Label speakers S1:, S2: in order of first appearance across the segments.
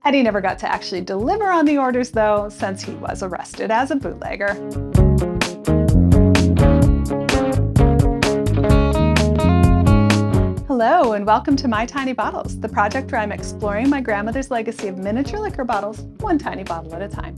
S1: Eddie never got to actually deliver on the orders though, since he was arrested as a bootlegger. Hello, and welcome to My Tiny Bottles, the project where I'm exploring my grandmother's legacy of miniature liquor bottles, one tiny bottle at a time.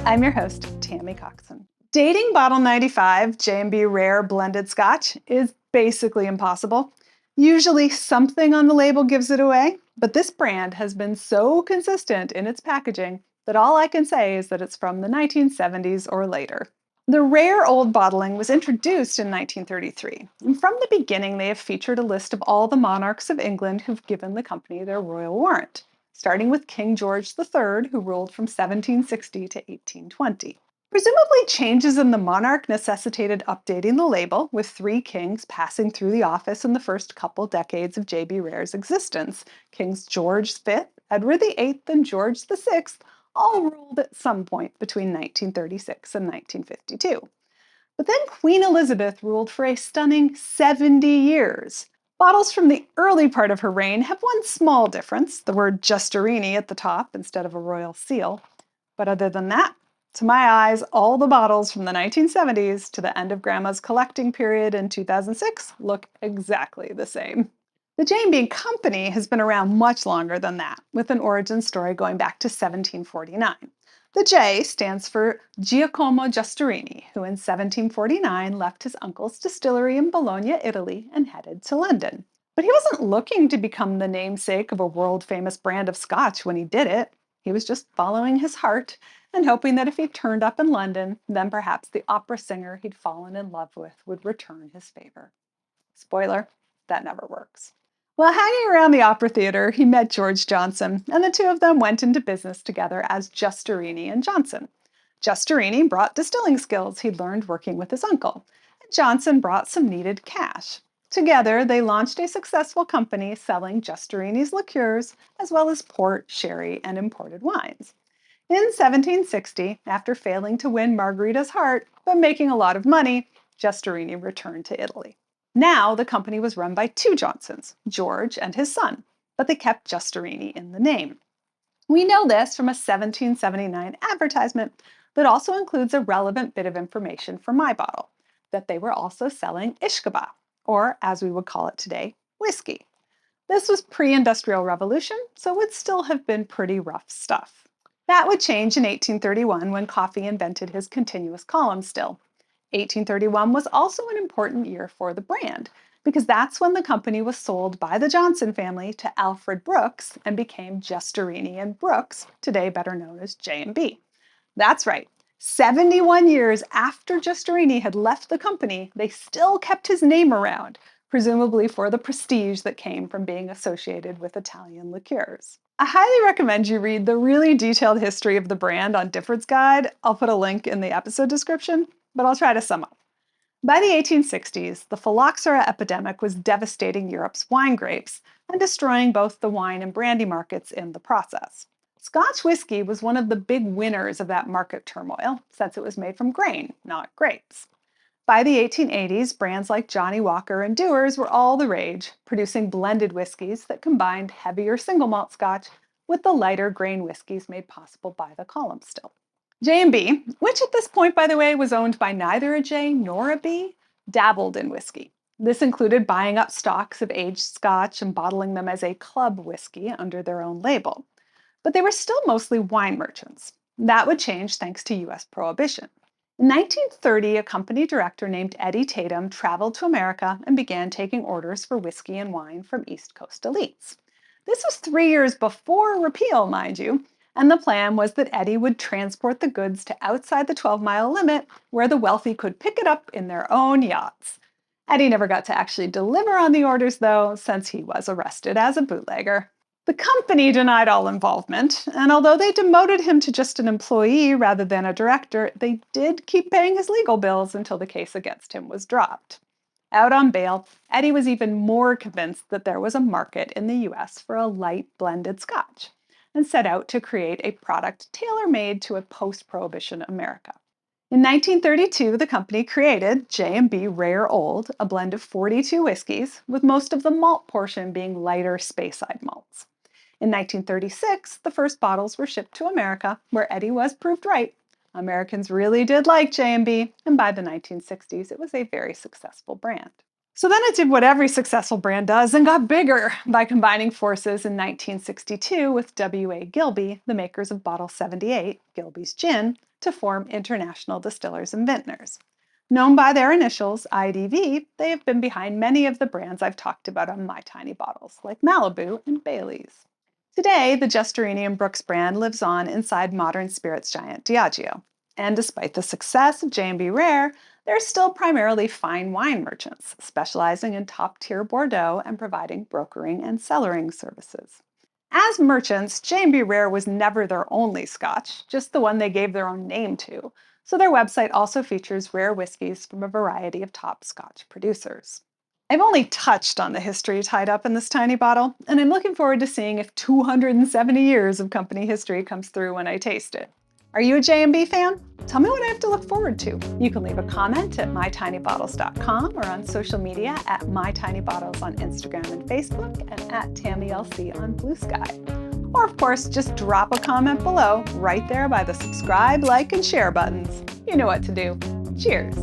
S1: I'm your host, Tammy Coxon. Dating bottle 95, J&B Rare blended Scotch, is basically impossible. Usually something on the label gives it away, but this brand has been so consistent in its packaging that all I can say is that it's from the 1970s or later. The rare old bottling was introduced in 1933, and from the beginning they have featured a list of all the monarchs of England who've given the company their royal warrant, starting with King George III, who ruled from 1760 to 1820. Presumably, changes in the monarch necessitated updating the label, with 3 kings passing through the office in the first couple decades of J&B Rare's existence. Kings George V, Edward VIII, and George VI all ruled at some point between 1936 and 1952. But then Queen Elizabeth ruled for a stunning 70 years. Bottles from the early part of her reign have one small difference, the word Justerini at the top instead of a royal seal. But other than that, to my eyes, all the bottles from the 1970s to the end of Grandma's collecting period in 2006 look exactly the same. The J&B Company has been around much longer than that, with an origin story going back to 1749. The J stands for Giacomo Justerini, who in 1749 left his uncle's distillery in Bologna, Italy, and headed to London. But he wasn't looking to become the namesake of a world-famous brand of Scotch when he did it. He was just following his heart and hoping that if he turned up in London, then perhaps the opera singer he'd fallen in love with would return his favor. Spoiler, that never works. While hanging around the opera theater, he met George Johnson, and the two of them went into business together as Justerini and Johnson. Justerini brought distilling skills he'd learned working with his uncle, and Johnson brought some needed cash. Together, they launched a successful company selling Justerini's liqueurs, as well as port, sherry, and imported wines. In 1760, after failing to win Margherita's heart, but making a lot of money, Justerini returned to Italy. Now, the company was run by 2 Johnsons, George and his son, but they kept Justerini in the name. We know this from a 1779 advertisement that also includes a relevant bit of information for my bottle, that they were also selling Ishkaba, or as we would call it today, whiskey. This was pre-industrial revolution, so it would still have been pretty rough stuff. That would change in 1831 when coffee invented his continuous column still. 1831 was also an important year for the brand, because that's when the company was sold by the Johnson family to Alfred Brooks and became Justerini and Brooks, today better known as J&B. That's right, 71 years after Justerini had left the company, they still kept his name around, presumably for the prestige that came from being associated with Italian liqueurs. I highly recommend you read the really detailed history of the brand on Difford's Guide. I'll put a link in the episode description, but I'll try to sum up. By the 1860s, the phylloxera epidemic was devastating Europe's wine grapes and destroying both the wine and brandy markets in the process. Scotch whiskey was one of the big winners of that market turmoil, since it was made from grain, not grapes. By the 1880s, brands like Johnnie Walker and Dewar's were all the rage, producing blended whiskeys that combined heavier single malt Scotch with the lighter grain whiskeys made possible by the column still. J&B, which at this point, by the way, was owned by neither a J nor a B, dabbled in whiskey. This included buying up stocks of aged Scotch and bottling them as a club whiskey under their own label. But they were still mostly wine merchants. That would change thanks to US prohibition. In 1930, a company director named Eddie Tatham traveled to America and began taking orders for whiskey and wine from East Coast elites. This was 3 years before repeal, mind you, and the plan was that Eddie would transport the goods to outside the 12-mile limit, where the wealthy could pick it up in their own yachts. Eddie never got to actually deliver on the orders, though, since he was arrested as a bootlegger. The company denied all involvement, and although they demoted him to just an employee rather than a director, they did keep paying his legal bills until the case against him was dropped. Out on bail, Eddie was even more convinced that there was a market in the US for a light blended Scotch, and set out to create a product tailor-made to a post-prohibition America. In 1932, the company created J&B Rare Old, a blend of 42 whiskeys, with most of the malt portion being lighter Speyside malts. In 1936, the first bottles were shipped to America, where Eddie was proved right. Americans really did like J&B, and by the 1960s, it was a very successful brand. So then it did what every successful brand does and got bigger by combining forces in 1962 with W.A. Gilby, the makers of Bottle 78, Gilby's Gin, to form International Distillers and Vintners. Known by their initials, IDV, they have been behind many of the brands I've talked about on My Tiny Bottles, like Malibu and Bailey's. Today, the Justerini and Brooks brand lives on inside modern spirits giant Diageo. And despite the success of J&B Rare, they're still primarily fine wine merchants, specializing in top-tier Bordeaux and providing brokering and cellaring services. As merchants, J&B Rare was never their only Scotch, just the one they gave their own name to, so their website also features rare whiskeys from a variety of top Scotch producers. I've only touched on the history tied up in this tiny bottle, and I'm looking forward to seeing if 270 years of company history comes through when I taste it. Are you a J&B fan? Tell me what I have to look forward to. You can leave a comment at mytinybottles.com or on social media at mytinybottles on Instagram and Facebook and at TammyLC on Blue Sky. Or of course, just drop a comment below right there by the subscribe, like, and share buttons. You know what to do. Cheers!